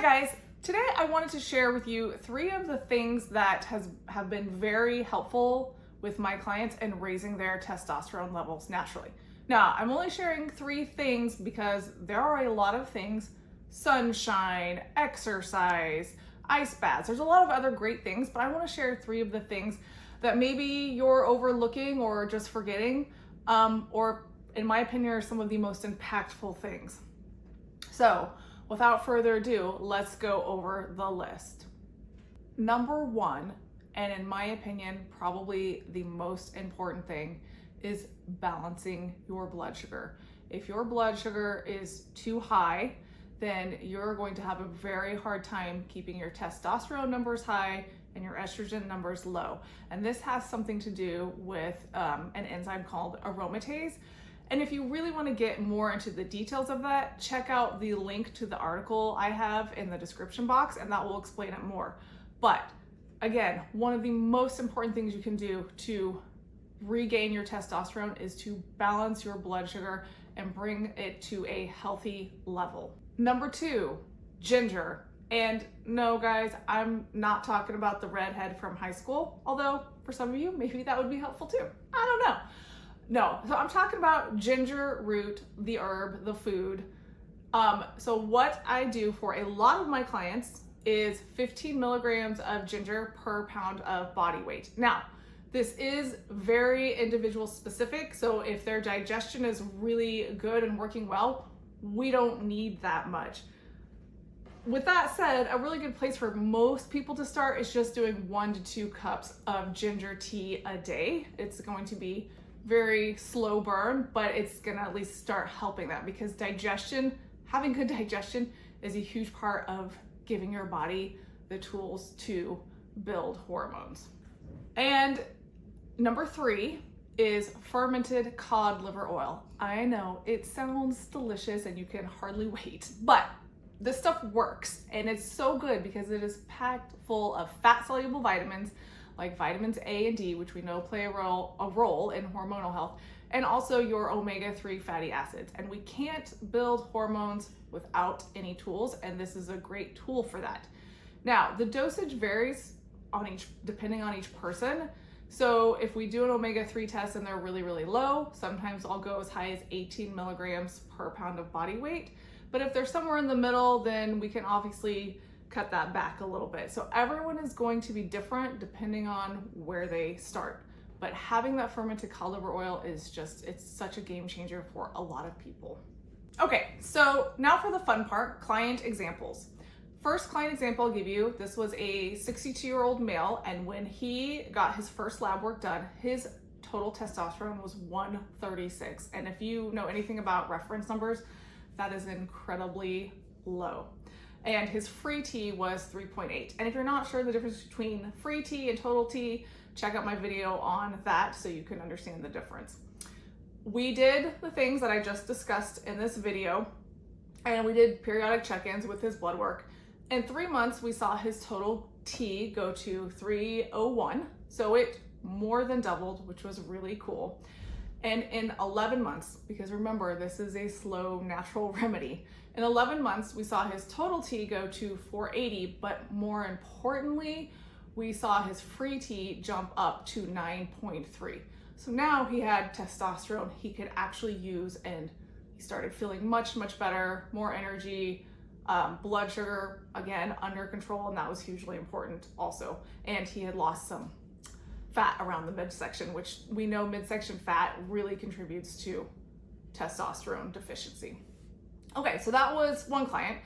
Hi guys, today I wanted to share with you 3 of the things that have been very helpful with my clients in raising their testosterone levels naturally. Now, I'm only sharing 3 things because there are a lot of things: sunshine, exercise, ice baths. There's a lot of other great things, but I want to share 3 of the things that maybe you're overlooking or just forgetting, or in my opinion are some of the most impactful things. So without further ado, let's go over the list. Number 1, and in my opinion, probably the most important thing, is balancing your blood sugar. If your blood sugar is too high, then you're going to have a very hard time keeping your testosterone numbers high and your estrogen numbers low. And this has something to do with an enzyme called aromatase. And if you really want to get more into the details of that, check out the link to the article I have in the description box, and that will explain it more. But again, one of the most important things you can do to regain your testosterone is to balance your blood sugar and bring it to a healthy level. Number 2, ginger. And no guys, I'm not talking about the redhead from high school, although for some of you, maybe that would be helpful too. I don't know. No, so I'm talking about ginger root, the herb, the food. So what I do for a lot of my clients is 15 milligrams of ginger per pound of body weight. Now, this is very individual specific. So if their digestion is really good and working well, we don't need that much. With that said, a really good place for most people to start is just doing 1 to 2 cups of ginger tea a day. It's going to be very slow burn, but it's gonna at least start helping that, because digestion, having good digestion is a huge part of giving your body the tools to build hormones. And number 3 is fermented cod liver oil. I know it sounds delicious and you can hardly wait, but this stuff works, and it's so good because it is packed full of fat-soluble vitamins like vitamins A and D, which we know play a role in hormonal health, and also your omega-3 fatty acids. And we can't build hormones without any tools, and this is a great tool for that. Now, the dosage varies depending on each person. So if we do an omega-3 test and they're really, really low, sometimes I'll go as high as 18 milligrams per pound of body weight. But if they're somewhere in the middle, then we can obviously cut that back a little bit. So everyone is going to be different depending on where they start. But having that fermented cod liver oil is it's such a game changer for a lot of people. Okay, so now for the fun part, client examples. First client example I'll give you, this was a 62-year-old male, and when he got his first lab work done, his total testosterone was 136. And if you know anything about reference numbers, that is incredibly low. And his free T was 3.8. And if you're not sure the difference between free T and total T, check out my video on that so you can understand the difference. We did the things that I just discussed in this video, and we did periodic check-ins with his blood work. In 3 months, we saw his total T go to 301. So it more than doubled, which was really cool. And in 11 months, because remember, this is a slow natural remedy, in 11 months, we saw his total T go to 480, but more importantly, we saw his free T jump up to 9.3. So now he had testosterone he could actually use, and he started feeling much, much better, more energy, blood sugar, again, under control, and that was hugely important also. And he had lost some fat around the midsection, which we know midsection fat really contributes to testosterone deficiency. Okay, so that was one client.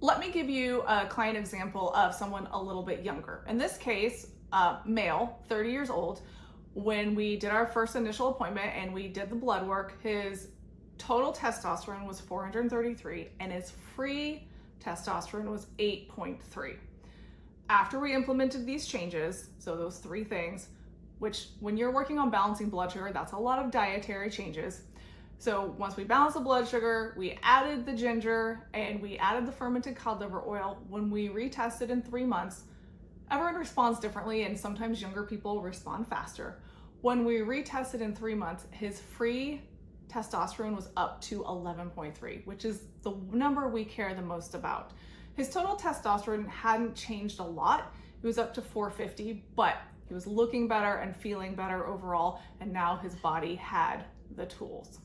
Let me give you a client example of someone a little bit younger. In this case, male, 30 years old. When we did our first initial appointment and we did the blood work, his total testosterone was 433 and his free testosterone was 8.3. After we implemented these changes, so those 3 things, which when you're working on balancing blood sugar, that's a lot of dietary changes. So once we balanced the blood sugar, we added the ginger and we added the fermented cod liver oil. When we retested in 3 months, everyone responds differently, and sometimes younger people respond faster. When we retested in 3 months, his free testosterone was up to 11.3, which is the number we care the most about. His total testosterone hadn't changed a lot. It was up to 450, but he was looking better and feeling better overall, and now his body had the tools.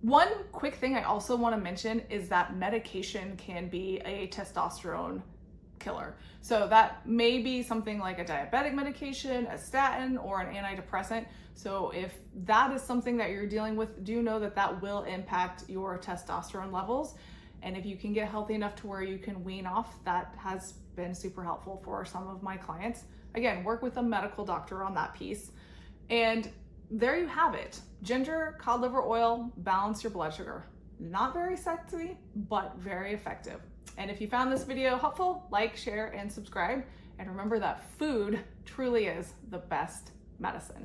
One quick thing I also want to mention is that medication can be a testosterone killer. So that may be something like a diabetic medication, a statin, or an antidepressant. So if that is something that you're dealing with, do know that that will impact your testosterone levels. And if you can get healthy enough to where you can wean off, that has been super helpful for some of my clients. Again, work with a medical doctor on that piece. And there you have it. Ginger, cod liver oil, balance your blood sugar. Not very sexy, but very effective. And if you found this video helpful, like, share, and subscribe. And remember that food truly is the best medicine.